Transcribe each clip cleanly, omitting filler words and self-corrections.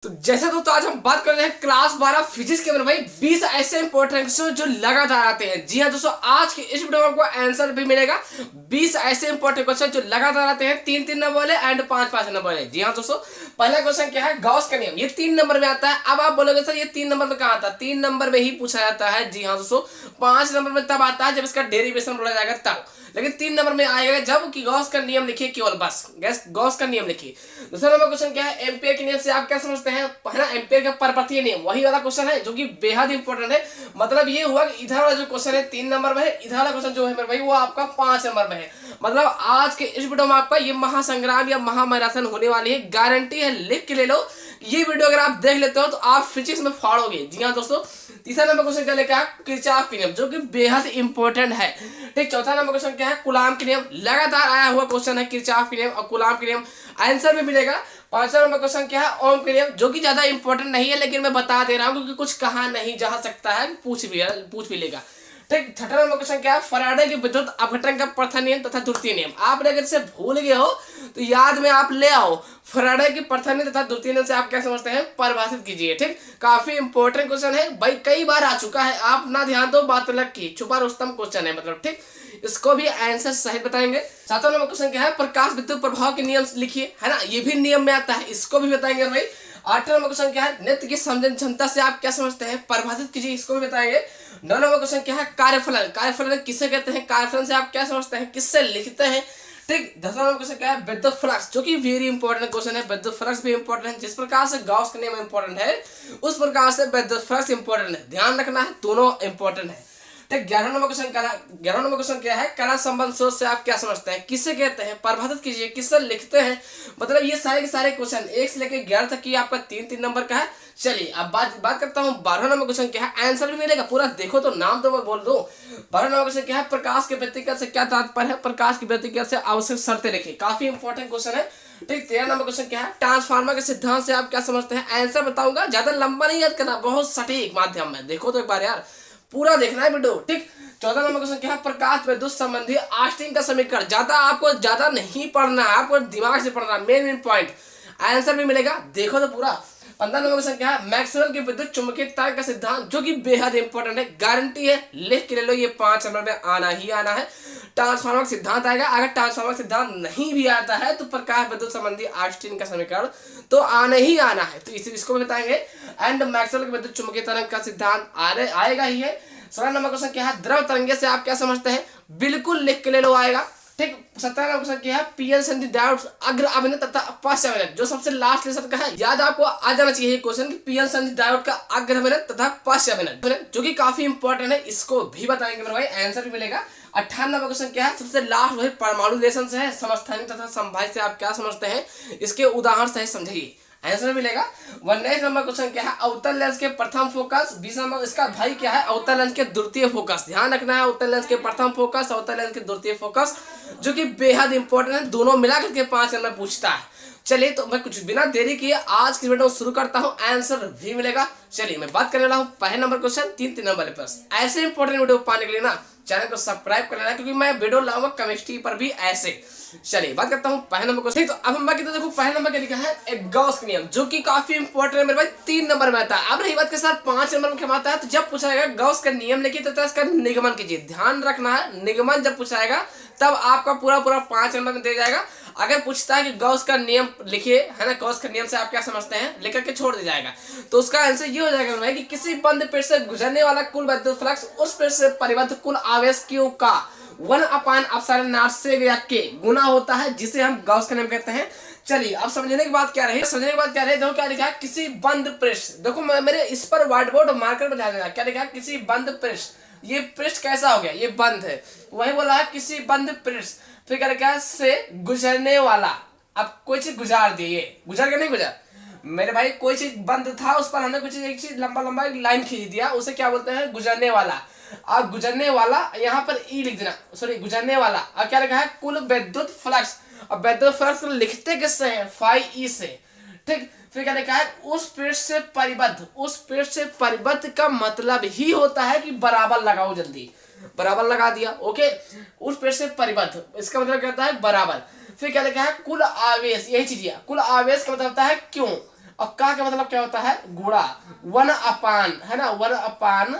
तो जैसे दोस्तों आज हम बात कर रहे हैं क्लास 12 फिजिक्स के अंदर भाई 20 ऐसे इंपॉर्टेंट क्वेश्चन जो लगातार आते हैं। जी हाँ दोस्तों, आज के इस वीडियो में आपको आंसर भी मिलेगा। 20 ऐसे इंपॉर्टेंट क्वेश्चन जो लगातार आते हैं, 3-3 नंबर वाले एंड 5-5 नंबर वाले। जी हाँ दोस्तों, पहला क्वेश्चन क्या है, गॉस का नियम। ये 3 नंबर में आता है। अब आप बोलोगे सर ये 3 नंबर में कहाँ आता है? 3 नंबर में ही पूछा जाता है। जी हाँ दोस्तों, 5 नंबर में तब आता है जब इसका डेरिवेशन बोला जाएगा तब, लेकिन 3 नंबर में आएगा जब कि गॉस का नियम लिखिए, केवल बस गॉस का नियम लिखिए। दूसरा नंबर क्वेश्चन क्या है, एम्पियर के नियम से आप क्या समझते हैं? पहला एम्पियर का परपथीय नियम, वही वाला क्वेश्चन है जो कि बेहद इंपॉर्टेंट है। मतलब ये हुआ कि इधर वाला जो क्वेश्चन है 3 नंबर में है, इधर वाला क्वेश्चन जो है मेरे भाई वो आपका 5 नंबर में है। मतलब आज के इस वीडियो में आपका ये महासंग्राम या महामैराथन होने वाली है, गारंटी है, लिख के ले लो। ये वीडियो अगर आप देख लेते हो तो आप फिजिक्स में फाड़ोगे। जी हाँ दोस्तों, तीसरा नंबर क्वेश्चन क्या लेकर किरचॉफ के नियम, जो कि बेहद इंपॉर्टेंट है। ठीक, चौथा नंबर क्वेश्चन क्या है, कूलाम के नियम। लगातार आया हुआ क्वेश्चन है किरचॉफ के नियम और कूलाम के नियम, आंसर भी मिलेगा। पांचवा नंबर क्वेश्चन क्या है, ओम के नियम, जो कि ज्यादा इंपॉर्टेंट नहीं है लेकिन मैं बता दे रहा हूं क्योंकि कुछ कहा नहीं जा सकता है, पूछ भी लेगा। ठीक, छठा नंबर क्वेश्चन क्या है, फैराडे के विद्युत अपघटन का प्रथम नियम तथा द्वितीय नियम। आपने अगर इसे भूल गए हो तो याद में आप ले आओ। फैराडे के प्रथम नियम तथा द्वितीय नियम से आप क्या समझते हैं, परिभाषित कीजिए। ठीक, काफी इंपॉर्टेंट क्वेश्चन है भाई, कई बार आ चुका है, आप ना ध्यान दो, बात अलग की, छुपा रुस्तम क्वेश्चन है मतलब। ठीक, इसको भी आंसर सहित बताएंगे। सातवां नंबर क्वेश्चन क्या है, प्रकाश विद्युत प्रभाव के नियम लिखिए, है ना, ये भी नियम में आता है, इसको भी बताएंगे भाई। आठवां नंबर क्वेश्चन क्या है, नृत्य की समझन क्षमता से आप क्या समझते हैं, परिभाषित कीजिए, इसको भी बताएंगे। 9 नंबर क्वेश्चन क्या है, कार्यफलन। कार्यफलन किसे कहते हैं, कार्यफलन से आप क्या समझते हैं, किससे लिखते हैं। ठीक, 10वां नंबर क्वेश्चन क्या है, विद्युत फ्लक्स, जो कि वेरी इंपॉर्टेंट क्वेश्चन है। विद्युत फ्लक्स भी इंपॉर्टेंट है, जिस प्रकार से गॉस का नियम इंपॉर्टेंट है उस प्रकार से विद्युत फ्लक्स इंपॉर्टेंट है, ध्यान रखना है, दोनों इंपॉर्टेंट है। ठीक, 11 नंबर क्वेश्चन क्या है, कला संबंध सोच से आप क्या समझते हैं, किसे कहते हैं, परिभाषित कीजिए, किससे लिखते हैं। मतलब ये सारे के सारे क्वेश्चन 1 से लेकर 11 तक की आपका 3-3 नंबर का है। चलिए अब बात करता हूँ 12 नंबर क्वेश्चन क्या है, आंसर भी मिलेगा पूरा, देखो तो नाम तो मैं बोल दूं। 12 नंबर क्वेश्चन क्या है, प्रकाश के व्यतिकरण से क्या तात्पर्य है, प्रकाश के व्यतिकरण से आवश्यक शर्तें लिखिए, काफी इंपॉर्टेंट क्वेश्चन है। ठीक, 13 नंबर क्वेश्चन क्या है, ट्रांसफार्मर के सिद्धांत से आप क्या समझते हैं, आंसर बताऊंगा, ज्यादा लंबा नहीं याद करना, बहुत सटीक माध्यम में, देखो तो एक बार यार, पूरा देखना है वीडियो। ठीक, 14 नंबर क्वेश्चन क्या है, प्रकाश विद्युत संबंधी आस्टीन का समीकरण, ज्यादा नहीं पढ़ना है, आपको दिमाग से पढ़ना, मेन पॉइंट, आंसर भी मिलेगा, देखो तो पूरा। 15 नंबर क्वेश्चन क्या है, मैक्सवेल के विद्युत चुंबकीय तरंग का सिद्धांत, जो कि बेहद इंपॉर्टेंट है, गारंटी है, लिख के ले लो, ये 5 नंबर में आना ही आना है। ट्रांसफार्मर सिद्धांत आएगा, अगर ट्रांसफार्मर सिद्धांत नहीं भी आता है तो प्रकाश विद्युत संबंधी आइंस्टीन का समीकरण तो आना ही आना है, तो इसको भी बताएंगे। एंड मैक्सवेल के विद्युत चुंबकीय तरंग का सिद्धांत आएगा ही है। 16 नंबर क्वेश्चन क्या है, द्रव तरंगे से आप क्या समझते हैं, बिल्कुल लिख के ले लो, आएगा। ठीक, 17 नंबर क्वेश्चन क्या है, पीएन संधि डायोड अग्र अभिनय तथा पश्च अभिनय, जो सबसे लास्ट लेसन का है, याद आपको आ जाना चाहिए क्वेश्चन कि पीएन संधि डायोड का अग्र अभिनय तथा पश्च अभिनय, जो कि काफी इंपॉर्टेंट है, इसको भी बताएंगे मेरे भाई, आंसर भी मिलेगा। 58 नंबर क्वेश्चन क्या है, सबसे लास्ट वही परमाणु रिलेशन से है, समस्थानिक तथा समभाजित से आप क्या समझते हैं, इसके उदाहरण सहित समझिए, आंसर मिलेगा। 19 नंबर क्वेश्चन क्या है, अवतल लेंस के प्रथम फोकस। 20 नंबर इसका भाई क्या है, अवतल लेंस के द्वितीय फोकस, ध्यान रखना है, अवतल लेंस के प्रथम फोकस, अवतल लेंस के द्वितीय फोकस, जो कि बेहद इंपॉर्टेंट है, दोनों मिला करके 5 नंबर पूछता है। चलिए तो मैं कुछ बिना देरी किए आज की वीडियो शुरू करता हूं, आंसर भी मिलेगा। चलिए मैं बात करने वाला हूं पहले नंबर क्वेश्चन, 3-3 नंबर वाले प्रश्न। ऐसे इंपॉर्टेंट वीडियो पाने के लिए ना चैनल को सब्सक्राइब कर लेना, क्योंकि मैं वीडियो लाऊंगा केमिस्ट्री पर भी ऐसे। चलिए बात करता हूं पहले नंबर क्वेश्चन। तो अब हम बात करते हैं, देखो पहले नंबर क्या लिखा है, एक गॉस का नियम, जो कि काफी इंपॉर्टेंट है मेरे भाई, 3 नंबर में आता है। अब रही बात के साथ 5 नंबर में क्यों आता है, तो जब पूछा जाएगा गॉस का नियम लिखिए तथा इसका निगमन कीजिए, ध्यान रखना है, निगमन जब पूछा जाएगा तब आपका पूरा 5 नंबर में दे जाएगा। अगर पूछता है कि गॉस का नियम लिखिए, है ना, गॉस का नियम से आप क्या समझते हैं, लिख करके छोड़ दिया जाएगा, तो उसका आंसर ये हो जाएगा भाई कि किसी बंद पेड़ से गुजरने वाला कुल विद्युत फ्लक्स उस पेड़ से परिबद्ध कुल आवेश Q का 1/ε0 से के गुना होता है, जिसे हम गॉस का नियम कहते हैं। चलिए अब समझने की बात क्या रही, देखो क्या लिखा है, किसी बंद पृष्ठ, देखो मेरे इस पर व्हाइट बोर्ड मार्कर पर ध्यान देना, क्या लिखा है, किसी बंद पृष्ठ, ये पृष्ठ कैसा हो गया, ये बंद है, वही बोला है किसी बंद पृष्ठ, फिर क्या लिखा है, से गुजरने वाला, अब कोई चीज गुजार दी, ये गुजर के नहीं गुजर मेरे भाई, कोई चीज बंद था उस पर हमने कुछ एक चीज लंबा एक लाइन खींच दिया, उसे क्या बोलते हैं, गुजरने वाला। अब गुजरने वाला यहाँ पर ई लिख देना, सॉरी गुजरने वाला। अब क्या लिखा है, कुल विद्युत फ्लक्स, अब विद्युत फ्लक्स को लिखते किससे है, फाई ई से। ठीक, फिर क्या लिखा है, उस पृष्ठ से परिबद्ध, उस पृष्ठ से परिबद्ध का मतलब ही होता है कि बराबर लगाओ, जल्दी बराबर लगा दिया, ओके, उस पृष्ठ से परिबद्ध, इसका मतलब क्या होता है, बराबर। फिर क्या लिखा है, कुल आवेश, यही चीज है, कुल आवेश का मतलब होता है क्यों, अब का मतलब क्या होता है, गुणा, 1 अपान, है ना, 1 अपान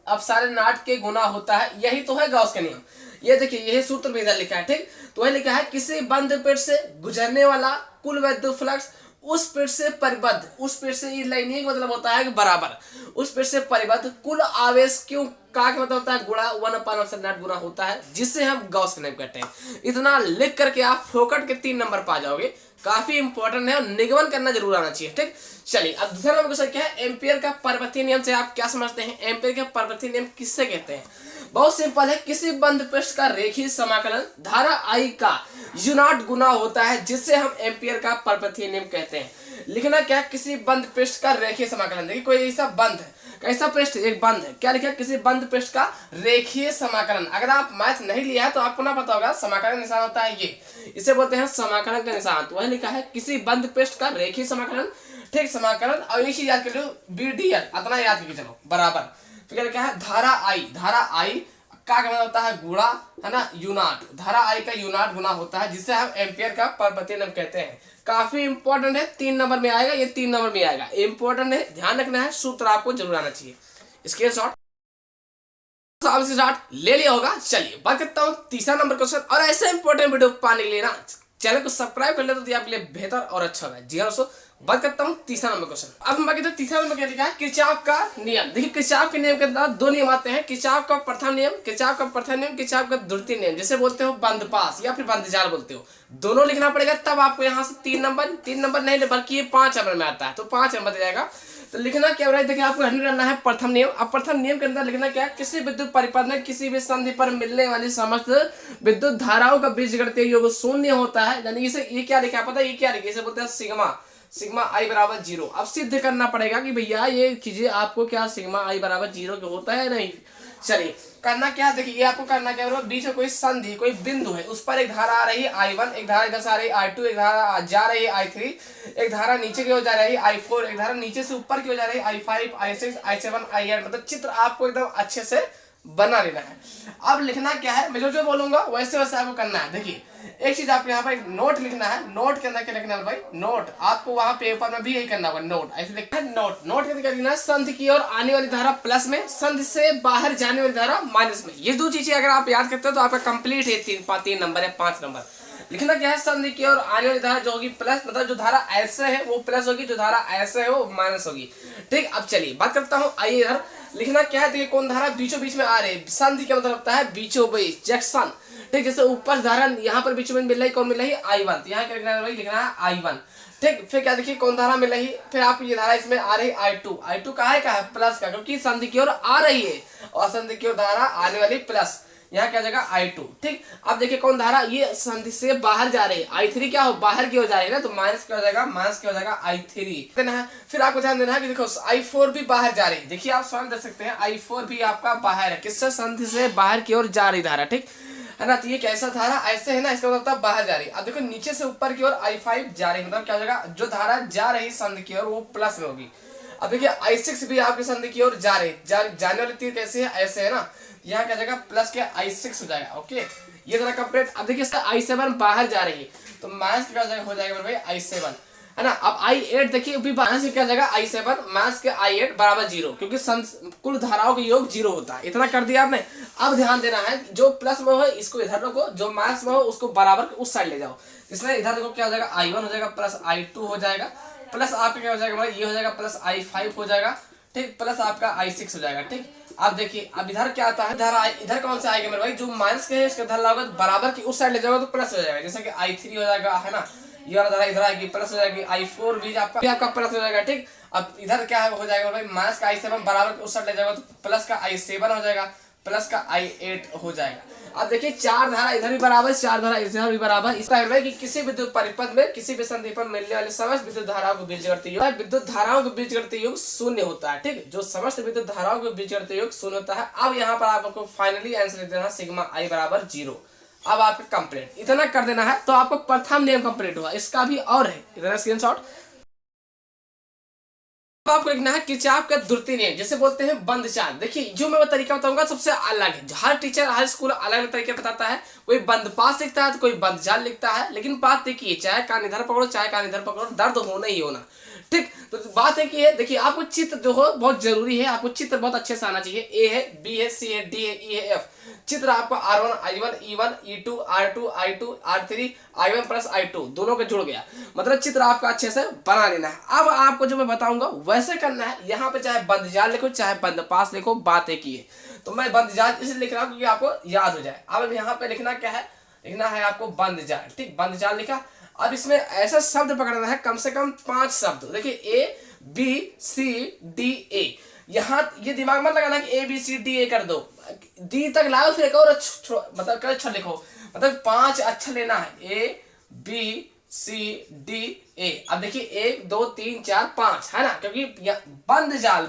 अपसारण 8 के गुना होता है। यही तो है गॉस का नियम। ये देखिए यही सूत्र में इधर लिखा है, ठीक। तो वह लिखा है किसी बंद पेट से गुजरने वाला कुल विद्युत फ्लक्स उस पेट से परिबद्ध, उस पेट से ये लाइनिंग मतलब होता है कि बराबर, उस पेट से परिबद्ध कुल आवेश क्यों का मतलब होता है गुणा 1/8 गुना होता है, जिसे हम गॉस का नियम कहते हैं। इतना लिख करके आप फोकट के 3 नंबर पा जाओगे। काफी इंपॉर्टेंट है और निगमन करना जरूर आना चाहिए, ठीक। चलिए अब दूसरा नंबर क्वेश्चन क्या है, एम्पियर का पर्वतीय नियम से आप क्या समझते हैं। एम्पियर का पर्वतीय नियम किससे कहते हैं। बहुत सिंपल है, किसी बंद पृष्ठ का रेखीय समाकलन धारा आई का U0 गुना होता है, जिससे हम एम्पियर का पर्वतीय नियम कहते हैं। लिखना क्या, किसी बंद पृष्ठ का रेखीय समाकलन। देखिए कोई ऐसा बंद है, कैसा पृष्ठ, एक बंद है, क्या लिखा, किसी बंद पृष्ठ का रेखीय समाकलन। अगर आप मैथ नहीं लिया है तो आपको ना पता होगा, समाकलन निशान होता है ये, इसे बोलते हैं समाकलन का निशान। तो वह लिखा है किसी बंद पृष्ठ का रेखीय समाकलन, ठीक, समाकलन। और एक चीज याद कर लो, BDL, इतना याद करके चलो बराबर। फिर क्या है, धारा आई, धारा आई का मतलब होता है गुणा, है ना, U0, धारा आई का U0 गुना होता है, जिसे हम एम्पियर का पर्वतीय नियम कहते हैं। काफी इंपॉर्टेंट है, 3 नंबर में आएगा, ये 3 नंबर में आएगा, इंपॉर्टेंट है, ध्यान रखना है, सूत्र आपको जरूर आना चाहिए। स्क्रीनशॉट ले लिया होगा। चलिए बात करता हूँ तीसरा नंबर क्वेश्चन। और ऐसे इंपॉर्टेंट वीडियो पाने के लिए ना चैनल को सब्सक्राइब कर ले तो आपके लिए बेहतर और अच्छा होगा। जी हाँ दोस्तों, बात करता हूँ तीसरा नंबर क्वेश्चन। अब हम बात करते हैं तीसरा नंबर क्या लिखा है, किरचॉफ का नियम। देखिए किरचॉफ के नियम के अंदर 2 नियम आते हैं, किरचॉफ का प्रथम नियम, किरचॉफ का प्रथम नियम, किरचॉफ का द्वितीय नियम, जिसे बोलते हो बंद पास या फिर बंद जाल बोलते हो। दोनों लिखना पड़ेगा, तब आपको यहाँ से 3 नंबर नहीं बल्कि ये 5 नंबर में आता है, तो 5 नंबर दे जाएगा। तो लिखना क्या हो रहा है, देखिए आपको हैंडल करना है प्रथम नियम। अब प्रथम नियम के अंदर लिखना क्या है, किसी विद्युत परिपथ में किसी भी संधि पर मिलने वाली समस्त विद्युत धाराओं का बीजगणितीय योग 0 होता है। यानी इसे ये क्या लिखा पता है, ये क्या लिखा, इसे बोलते हैं सिग्मा आई बराबर 0। अब सिद्ध करना पड़ेगा कि भैया ये चीजें आपको क्या सिग्मा आई बराबर 0 के होता है नहीं। चलिए करना क्या, देखिए ये आपको करना क्या है, बीच में कोई संधि, कोई बिंदु है, उस पर एक धारा आ रही है I1, एक धारा इधर से आ रही है I2, एक धारा जा रही है I3, एक धारा नीचे की ओर जा रही है I4, एक धारा नीचे से ऊपर की ओर जा रही है I5, I6, I7, I8। मतलब चित्र आपको एकदम अच्छे से बना लेना है। अब लिखना क्या है, मैं जो बोलूंगा वैसे वैसे आपको करना है। देखिए एक चीज आपको यहाँ पर एक नोट लिखना है, नोट के अंदर क्या लिखना है भाई, नोट। आपको वहां पेपर में भी यही करना होगा, नोट ऐसे लिखना है, नोट। नोट के अंदर क्या लिखना है, संधि की ओर आने वाली धारा प्लस में, संधि से बाहर जाने वाली धारा माइनस में। ये 2 चीजें अगर आप याद करते हो तो आपका कंप्लीट है 3 नंबर या 5 नंबर। लिखना क्या है, संधि की ओर आने वाली धारा जो होगी प्लस, मतलब जो धारा ऐसे है वो प्लस होगी, जो धारा ऐसे है वो माइनस होगी, ठीक। अब चलिए बात करता हूँ, आइए इधर लिखना क्या है, देखिए कौन धारा बीचों बीच में आ रही है, संधि का मतलब होता है बीचों बीच, जंक्शन, ठीक। जैसे ऊपर धारा यहाँ पर बीच में मिल रही, कौन मिल रही है I1, यहाँ क्या लिखना है, लिखना है I1, ठीक। फिर क्या देखिए कौन धारा मिल रही, फिर आप ये धारा इसमें आ रही I2 का है प्लस का, क्योंकि संधि की ओर आ रही है और संधि की ओर धारा आने वाली प्लस, यहाँ क्या जाएगा I2, ठीक। अब देखिए कौन धारा, ये संधि से बाहर जा रही है, I3 क्या हो, बाहर की ओर जा रही है ना, तो माइनस क्या हो जाएगा, माइनस क्या हो जाएगा I3 देना है। फिर आपको ध्यान देना है कि देखो I4 भी बाहर जा रही है, देखिए आप स्वयं देख सकते हैं I4 भी आपका बाहर है, किससे, संधि से बाहर की ओर जा रही धारा, ठीक है ना। तो ये कैसा धारा ऐसे है ना, इसका मतलब बाहर जा रही है। अब देखो नीचे से ऊपर की ओर I5 जा रही है, मतलब क्या हो जाएगा, जो धारा जा रही संधि की ओर वो प्लस में होगी। अब देखिए I6 भी आपकी संधि की ओर जा रही, जाने वाली तीर कैसे है, ऐसे है ना, यहाँ क्या जाएगा प्लस के I6 हो जाएगा, ओके। ये तरह कंप्लीट। अब देखिए I7 बाहर जा रही है, तो माइनस क्या हो जाएगा भाई I7, है ना। अब I8 देखिए भी माइनस क्या जाएगा I7, माइनस के I8 बराबर 0, क्योंकि कुल धाराओं का योग 0 होता है। इतना कर दिया आपने। अब ध्यान देना है, जो प्लस में हो इसको इधर रखो, जो माइनस में हो उसको बराबर उस साइड ले जाओ। इसमें इधर देखो क्या हो जाएगा, I1 हो जाएगा प्लस I2 हो जाएगा, प्लस आपका क्या हो जाएगा, ये हो जाएगा प्लस I5 हो जाएगा, ठीक, प्लस आपका I6 हो जाएगा, ठीक। अब देखिए अब इधर क्या आता है, इधर कौन सा आएगा मेरे भाई, जो माइनस के है इसका इधर लाओगे बराबर की उस साइड ले जाओगे तो प्लस हो जाएगा, जैसे कि I3 हो जाएगा, है ना, ये वाला धारा इधर आएगी प्लस हो जाएगी, I4 भी आपका प्लस हो जाएगा, ठीक। अब इधर क्या हो जाएगा भाई, माइनस का I7 बराबर के उस साइड ले जाओगे तो प्लस का I7 हो जाएगा, प्लस का I8 हो जाएगा। अब देखिए 4 धारा इधर भी बराबर, 4 धारा इधर भी बराबर। इसका है कि किसी विद्युत परिपथ में किसी भी संधि पर मिलने वाले समस्त विद्युत धाराओं के बीजगणितीय योग, विद्युत धाराओं के बीजगणितीय योग 0 होता है, ठीक। जो समस्त विद्युत धाराओं के बीजगणितीय योग 0 होता है। अब यहाँ पर आपको फाइनली आंसर लिख देना सिग्मा आई बराबर 0। अब आपका कंप्लीट इतना कर देना है तो आपको प्रथम नियम कंप्लीट हुआ। इसका भी और है, इधर स्क्रीनशॉट। आपको लिखना है किरचॉफ का द्वितीय नियम, जिसे बोलते हैं बंद चाल। देखिए जो मैं वो तरीका बताऊंगा सबसे अलग है, हर टीचर हर स्कूल अलग अलग तरीके बताता है। कोई बंद पास लिखता है तो कोई बंद जाल लिखता है, लेकिन बात देखिए चाहे कान इधर पकड़ो चाहे कान इधर पकड़ो, दर्द होना ही होना, ठीक। तो बात है कि देखिए आपको चित्र जो हो बहुत जरूरी है, आपको चित्र बहुत अच्छे से आना चाहिए। ए है, बी है, सी है, डी है, ई है, एफ। चित्र आपको R1 I1 E1 E2 R2 I2 R3 I1 plus I2 दोनों का जुड़ गया, मतलब चित्र आपका अच्छे से बना लेना है। अब आपको जो मैं बताऊंगा वैसे करना है। यहाँ पे चाहे बंद जाल लिखो चाहे बंद पास लिखो, बात एक ही है। तो मैं बंद जाल इसलिए लिख रहा हूँ क्योंकि आपको याद हो जाए। अब यहाँ पे लिखना क्या है, लिखना है आपको बंद जाल। ठीक, बंद जाल लिखा। अब इसमें ऐसा शब्द पकड़ना है, कम से कम 5 शब्द। देखिए ABCD A, यहाँ ये दिमाग मत लगाना कि ABCD कर दो, डी तक लाओ फिर एक और मतलब क्या अच्छा लिखो, मतलब 5 अक्षर लेना है ABCD A। अब देखिए 1 2 3 4 5 है ना, क्योंकि बंद जाल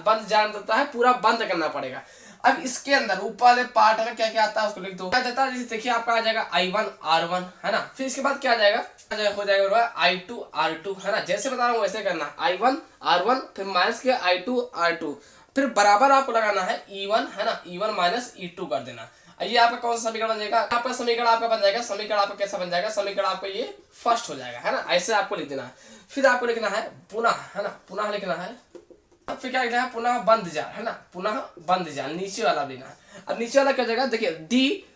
होता है, पूरा बंद करना पड़ेगा। अब इसके अंदर ऊपर वाले पार्ट में क्या क्या आता है उसको लिख दो। क्या जाता है, जैसे देखिए आपका आ जाएगा I1 R1 है ना, फिर इसके बाद क्या आ जाएगा, हो जाएगा I2 R2 है ना। जैसे बता रहा हूँ वैसे करना, I1 R1 फिर माइनस के I2 R2, फिर बराबर आपको लगाना है E1 है ना, E1 माइनस E2 कर देना। ये आपका कौन सा समीकरण बन जाएगा, आपका समीकरण आपका बन जाएगा, समीकरण आपका कैसा बन जाएगा, समीकरण आपका ये फर्स्ट हो जाएगा है ना। ऐसे आपको लिख देना है। फिर आपको लिखना है पुनः है ना, पुनः लिखना है। फिर क्या लिखना है, पुनः बंद जाल है ना, पुनः बंद जाल नीचे वाला लेना है। अब नीचे वाला क्या हो जाएगा, देखिए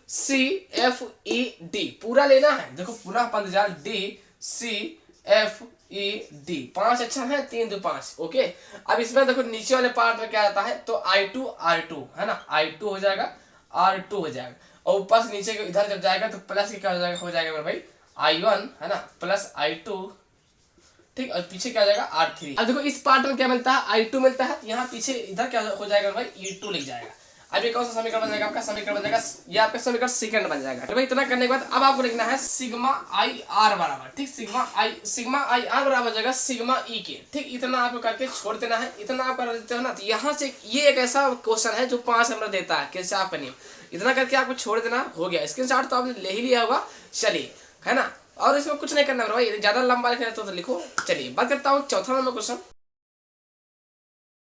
DCFED पूरा लेना है। देखो पुनः बंद जाल DCFED 5 अक्षर है, 3 2 5। ओके, अब इसमें देखो नीचे वाले पार्ट में क्या आता है, तो I2 R2 है ना, I2 हो जाएगा R2 हो जाएगा, और ऊपर से नीचे इधर जब जाएगा तो प्लस क्या हो जाएगा मेरे भाई I1 है ना प्लस I2। ठीक, और पीछे क्या हो जाएगा R3। अब देखो इस पार्ट में क्या मिलता है, I2 मिलता है, यहाँ पीछे इधर क्या हो जाएगा भाई E2 लिख जाएगा। अब ये कौन सा समीकरण बन जाएगा, आपका समीकरण बन जाएगा, ये आपका समीकरण सेकंड बन जाएगा। तो भाई इतना करने के बाद अब आपको लिखना है सिग्मा IR बराबर, ठीक, सिग्मा IR बराबर हो जाएगा सिग्मा E के। ठीक, इतना आपको करके छोड़ देना है। इतना आप कर देते हो ना, तो यहाँ से ये एक ऐसा क्वेश्चन है जो 5 नंबर देता है किरचॉफ का नियम। इतना करके आपको छोड़ देना, हो गया। स्क्रीनशॉट तो आपने ले ही लिया होगा, चलिए है ना। और इसमें कुछ नहीं करना भाई, ज्यादा लंबा लिखना है तो लिखो। चलिए बात करता हूँ चौथा नंबर क्वेश्चन।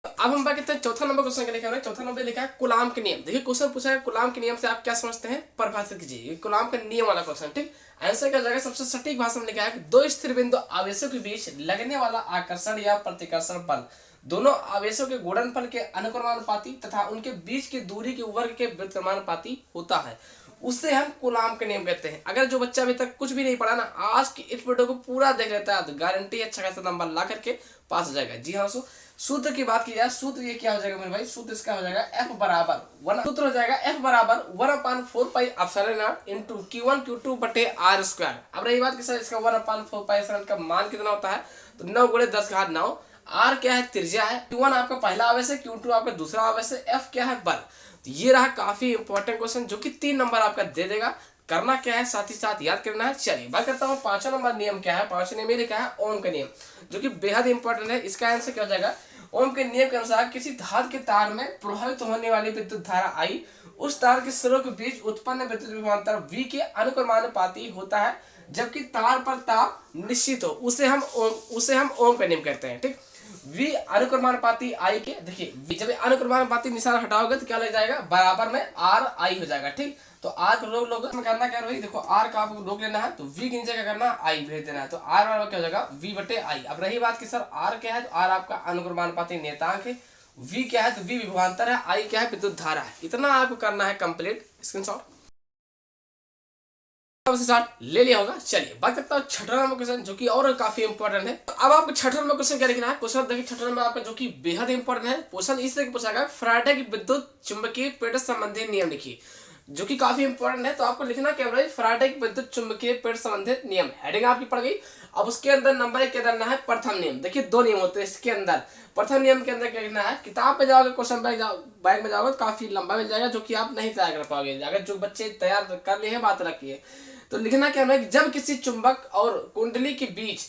अब हम बात करते हैं चौथा नंबर क्वेश्चन क्या लिखा है। चौथा नंबर लिखा है कूलाम के नियम। देखिए क्वेश्चन पूछा है कूलाम के नियम से आप क्या समझते हैं, परिभाषित कीजिए। ये कूलाम का नियम वाला क्वेश्चन। ठीक, आंसर क्या जाएगा, सबसे सटीक भाषा में लिखा है कि 2 स्थिर बिंदु आवेशों के बीच लगने वाला आकर्षण या प्रतिकर्षण बल दोनों आवेशों के गुणनफल के अनुक्रमानुपाती तथा उनके बीच की दूरी के वर्ग के व्युत्क्रमानुपाती होता है, उससे हम कूलाम के नियम कहते हैं। अगर जो बच्चा अभी तक कुछ भी नहीं पढ़ा ना, आज की इस वीडियो को पूरा देख लेता है तो गारंटी अच्छा खासा नंबर ला करके पास हो जाएगा। जी हाँ, सूत्र की बात की जाए, सूत्र ये क्या हो जाएगा मेरे भाई, सूत्र इसका हो जाएगा F बराबर 1, सूत्र हो जाएगा F बराबर 1/4 pi epsilon not into Q1 Q2 बटे R स्क्वायर। अब रही बात कि सर इसका 1/4 पाई एप्सिलॉन का मान कितना होता है, तो 9 × 10⁹। R क्या है, त्रिज्या है, Q1 आपका पहला आवेश है, Q2 आपका दूसरा आवेश है, F क्या है, बल। तो ये रहा काफी इंपॉर्टेंट क्वेश्चन जो कि 3 नंबर आपका दे देगा। करना क्या है, साथ ही साथ याद करना है। चलिए बात करता हूँ 5वां नंबर नियम क्या है। 5वां नियम ये लिखा है ओम का नियम, जो कि बेहद इंपॉर्टेंट है। इसका आंसर क्या हो जाएगा, ओम के नियम के अनुसार किसी धातु के तार में प्रभावित होने वाली विद्युत धारा I उस तार के सिरों के बीच उत्पन्न विद्युत विभवांतर V के अनुक्रमानुपाती होता है, जबकि तार पर ताप निश्चित हो, उसे हम ओम का नियम कहते हैं। ठीक, V अनुक्रमानुपाती I के, देखिए जब अनुक्रमानुपाती निशान हटाओगे तो क्या लग जाएगा, बराबर में RI हो जाएगा। ठीक, तो R को लोग करना क्या है, देखो R का आपको लोग लेना है, तो V के नीचे क्या करना है, I भेज देना है, तो R बराबर क्या हो जाएगा, V बटे I। अब रही बात कि सर R क्या है, तो R आपका अनुक्रमानुपाती नियतांक है, V क्या है, तो V विभवांतर है, I क्या है, विद्युत धारा है। इतना आपको करना है कंप्लीट। स्क्रीनशॉट ले लिया होगा। चलिए बात करता हूँ 6वां नंबर क्वेश्चन, जो कि और काफी इंपॉर्टेंट है। तो अब आपको 6वां नंबर क्वेश्चन क्या लिखना है। क्वेश्चन देखिए 6वां नंबर आपका जो कि बेहद इंपॉर्टेंट है। क्वेश्चन इस तरह पूछा गया, फैराडे की विद्युत चुंबकीय पेड़ संबंधी नियम लिखिए, जो कि काफी इंपॉर्टेंट है। तो आपको लिखना क्या है, फैराडे की विद्युत चुंबकीय पेड़ संबंधित नियम, हेडिंग आपकी पड़ गई। अब उसके अंदर नंबर 1 क्या करना है, प्रथम नियम। देखिए 2 नियम होते हैं इसके अंदर। प्रथम नियम के अंदर क्या लिखना है, किताब पे जाओगे, क्वेश्चन बैंक में जाओगे तो काफी लंबा मिल जाएगा, जो कि आप नहीं तैयार कर पाओगे। अगर जो बच्चे तैयार कर लिए हैं, बात रखिए। तो लिखना क्या है, जब किसी चुंबक और कुंडली के बीच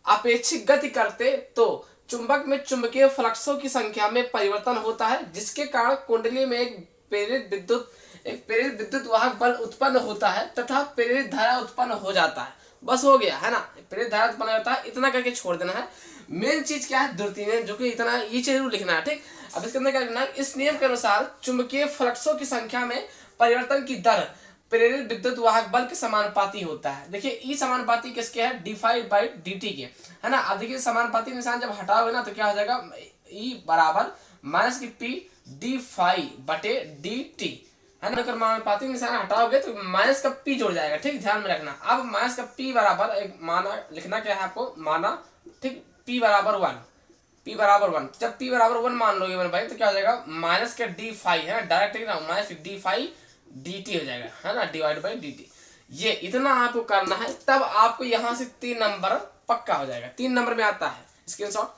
अपेक्षित गति करते तो चुंबक में चुंबकीय फ्लक्सों की संख्या में परिवर्तन होता है, जिसके कारण कुंडली में एक प्रेरित विद्युत वाहक बल उत्पन्न होता है तथा प्रेरित धारा उत्पन्न हो जाता है। बस हो गया है ना, प्रेरित धारा उत्पन्न होता है, इतना करके छोड़ देना है। मेन चीज क्या है, द्वितीय नियम, जो कि इतना ये जरूर लिखना है। ठीक, अब इसके अंदर क्या लिखना है, इस नियम के अनुसार चुंबकीय फ्लक्सों की संख्या में परिवर्तन की दर प्रेरित विद्युत वाहक बल के समानुपाती होता है। देखिए ई समानुपाती किसके है, d∅/dt के, है ना। अब देखिए समानुपाती निशान जब हटाओगे ना तो क्या हो जाएगा, ई बराबर माइनस की पी d∅/dt, है ना। अगर समानुपाती निशान हटाओगे तो माइनस का पी जुड़ जाएगा, ठीक, ध्यान में रखना। अब माइनस का पी बराबर एक माना लिखना क्या है आपको, माना, ठीक, p बराबर 1, p बराबर 1। जब p बराबर 1 मान लोगे मेरे भाई तो क्या हो जाएगा, माइनस के d∅, है ना, डायरेक्ट ना, माइनस d∅dt हो जाएगा, है ना, डिवाइड/dt। ये इतना आपको करना है, तब आपको यहाँ से 3 नंबर पक्का हो जाएगा, 3 नंबर में आता है। स्क्रीनशॉट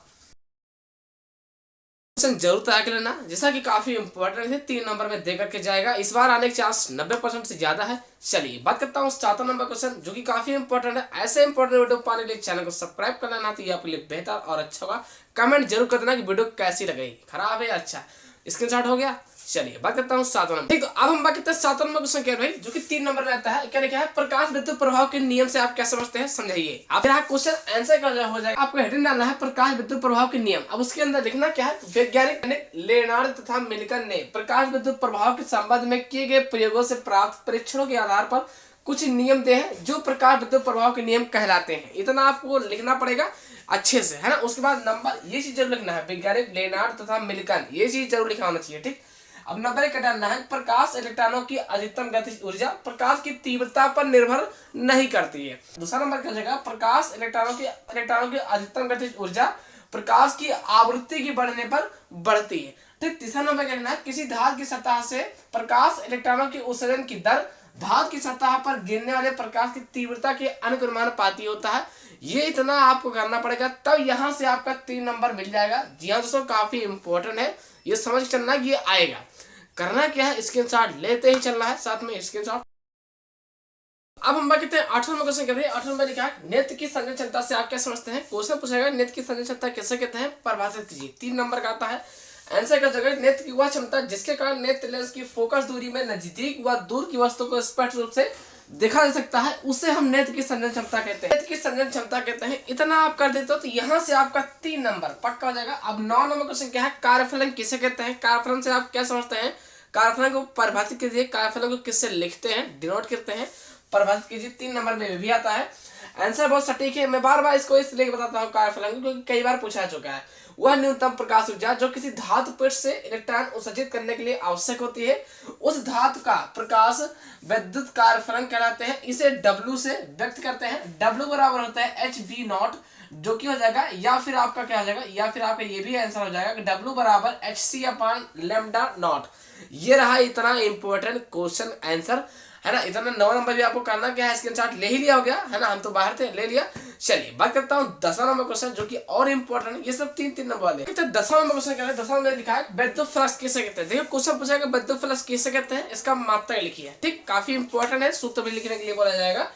जरूर तैयार कर लेना, जैसा कि काफी इंपॉर्टेंट है, 3 नंबर में दे करके जाएगा। इस बार आने के चांस 90% से ज्यादा है। चलिए बात करता हूँ 4 नंबर क्वेश्चन, जो कि काफी इंपॉर्टेंट है। ऐसे इंपॉर्टेंट वीडियो पाने के लिए चैनल को सब्सक्राइब कर लेना, तो ये आपके लिए बेहतर और अच्छा होगा। कमेंट जरूर कर देना कि वीडियो कैसी लगी, खराब है या अच्छा। स्क्रीनशॉट हो गया। चलिए बात करता हूँ 7 नंबर, ठीक। तो अब हम बात करते हैं 7 नंबर क्वेश्चन क्या है भाई, जो कि 3 नंबर में आता है। क्या लिखा है, प्रकाश विद्युत प्रभाव के नियम से आप क्या समझते हैं, समझाइए। आप यहाँ क्वेश्चन आंसर का हो जाएगा, आपको हेडिंग डालना है प्रकाश विद्युत प्रभाव के नियम। अब उसके अंदर लिखना क्या है, वैज्ञानिक लियोनार्ड तथा मिल्टन ने प्रकाश विद्युत प्रभाव के संबंध में किए गए प्रयोगों से प्राप्त परीक्षणों के आधार पर कुछ नियम दे हैं, जो प्रकाश विद्युत प्रभाव के नियम कहलाते हैं। इतना आपको लिखना पड़ेगा अच्छे से, है ना। उसके बाद नंबर, ये चीज जरूर लिखना है, वैज्ञानिक लियोनार्ड तथा मिल्टन, ये चीज जरूर लिखा होना चाहिए, ठीक। अब नंबर 1 डालना है, प्रकाश इलेक्ट्रॉनों की अधिकतम गतिज ऊर्जा प्रकाश की तीव्रता पर निर्भर नहीं करती है। दूसरा नंबर क्या जगह, प्रकाश इलेक्ट्रॉनों की अधिकतम गतिज ऊर्जा प्रकाश की आवृत्ति की बढ़ने पर बढ़ती है, ठीक। तीसरा नंबर क्या है, किसी धातु की सतह से प्रकाश इलेक्ट्रॉनों की उत्सर्जन की दर धातु की सतह पर गिरने वाले प्रकाश की तीव्रता के अनुक्रमानुपाती होता है। ये इतना आपको करना पड़ेगा, तब यहाँ से आपका 3 नंबर मिल जाएगा। जी हाँ दोस्तों, काफी इंपॉर्टेंट है, ये समझ चलना ये आएगा। करना क्या है, स्क्रीनशॉट लेते ही चलना है, साथ में स्क्रीनशॉट। अब हम बात करते हैं 8 नंबर क्वेश्चन के। 8 नंबर लिखा है, नेत्र की संजन क्षमता से आप क्या समझते हैं। क्वेश्चन पूछेगा नेत्र की संजन क्षमता किसे कहते हैं, परिभाषित कीजिए। 3 नंबर का आता है। आंसर का जगह, नेत्र की वह क्षमता जिसके कारण नेत्र लेंस की फोकस दूरी में नजदीक व दूर की वस्तु को स्पष्ट रूप से देखा जा सकता है, उसे हम नेत्र की संजन क्षमता कहते हैं। नेत्र की संजन क्षमता कहते हैं। इतना आप कर देते हो तो यहाँ से आपका 3 नंबर पक्का हो जाएगा। अब 9 नंबर क्वेश्चन क्या है, कार्यफलन किसे कहते हैं। कार्यफलन से आप क्या समझते हैं, कार्यफलन को परिभाषित कीजिए। कार्यफलन को किससे लिखते हैं, डिनोट करते हैं, परिभाषित कीजिए। 3 नंबर में भी आता है। आंसर बहुत सटीक है, मैं बार बार इसको इसलिए बताता हूँ कार्यफलन, क्योंकि कई बार पूछा चुका है। वह न्यूनतम प्रकाश ऊर्जा जो किसी धातु पृष्ठ से इलेक्ट्रॉन उत्सर्जित करने के लिए आवश्यक होती है, उस धातु का प्रकाश विद्युत कार्यफलन कहलाते हैं। इसे W से व्यक्त करते हैं। W बराबर होता है hv0, जो कि हो जाएगा, या फिर आपका क्या हो जाएगा, या फिर आपका ये भी आंसर हो जाएगा कि W बराबर hc/λ0। ये रहा इतना इंपॉर्टेंट क्वेश्चन आंसर, है ना। इतना 9 नंबर भी आपको करना क्या है, स्क्रीनशॉट ले ही लिया हो गया, है ना, हम तो बाहर थे, ले लिया। चलिए बात करता हूँ 10 नंबर क्वेश्चन, जो कि और इंपॉर्टेंट है। ये सब 3 नंबर वाले। 10 नंबर क्वेश्चन क्या है, 10 नंबर लिखा है विद्युत फ्लक्स किसे कहते हैं। देखिए क्वेश्चन पूछेगा विद्युत फ्लक्स किसे कहते हैं, इसका मात्रा लिखी है, ठीक। काफी इंपॉर्टेंट है, सूत्र भी लिखने के लिए बोला जाएगा।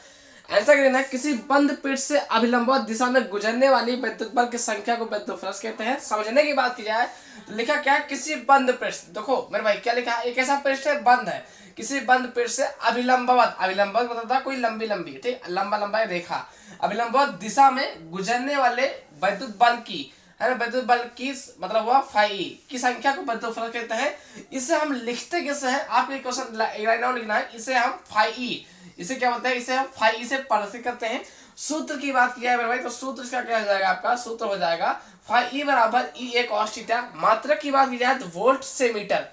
आंसर देना है, किसी बंद पृष्ठ से अभिलंबवत दिशा में गुजरने वाली विद्युत बल की संख्या को विद्युत फ्लक्स कहते हैं। समझने की बात की जाए, लिखा क्या है, किसी बंद पृष्ठ। देखो मेरे भाई क्या लिखा है, एक ऐसा पृष्ठ है बंद है, किसी बंद पृष्ठ से अभिलंबवत, अभिलंबवत मतलब कोई लंबी लंबी, ठीक, लंबा लंबा रेखा, अभिलंबवत दिशा में गुजरने वाले विद्युत बल की, है ना, विद्युत बल की मतलब हुआ फाई की संख्या को विद्युत फ्लक्स कहते हैं। इसे हम लिखते कैसे हैं, आपको क्वेश्चन राइट डाउन लिखना है। इसे हम फाई, इसे क्या बोलते हैं, इसे हम फाई से प्रदर्शित करते हैं। सूत्र की बात किया है मेरे भाई, तो सूत्र इसका क्या हो जाएगा, आपका सूत्र हो जाएगा फाई बराबर E cos थीटा। मात्रा की बात की जाए तो वोल्ट से मीटर,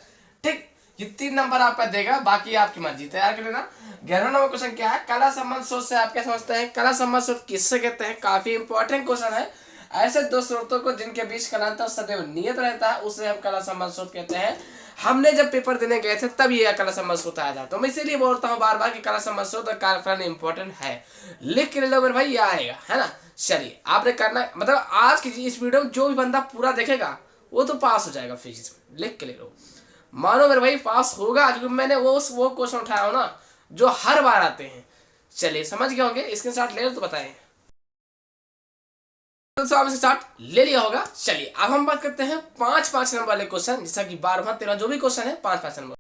ठीक। ये 3 नंबर आपका देगा, बाकी आपकी मर्जी, तैयार कर लेना। 11 नंबर क्वेश्चन क्या है, कला संबंध स्रोत से आप क्या समझते हैं। कला संबंध स्रोत किससे कहते हैं, काफी इंपॉर्टेंट क्वेश्चन है। ऐसे 2 स्रोतों को जिनके बीच कलांतर सदैव नियत रहता है, उसे हम कला संबंध स्रोत कहते हैं। हमने जब पेपर देने गए थे तब ये कला संबंध स्रोत आया था, तो मैं इसीलिए बोलता हूँ बार बार कि कला संबंध स्रोत और कार्यफलन इंपॉर्टेंट है। लिख के ले लो मेरे भाई, ये आएगा, है ना। चलिए आपने करना, मतलब आज की इस वीडियो में जो भी बंदा पूरा देखेगा वो तो पास हो जाएगा फिजिक्स में। लिख के ले लो, मानो मेरे भाई पास होगा, आज मैंने वो क्वेश्चन उठाया हो ना जो हर बार आते हैं। चलिए समझ गए होंगे, स्क्रीनशॉट ले लो तो बताएं। स्टार्ट ले लिया होगा। चलिए अब हम बात करते हैं 5 नंबर वाले क्वेश्चन, जैसा कि 12, 13 जो भी क्वेश्चन है 5 नंबर।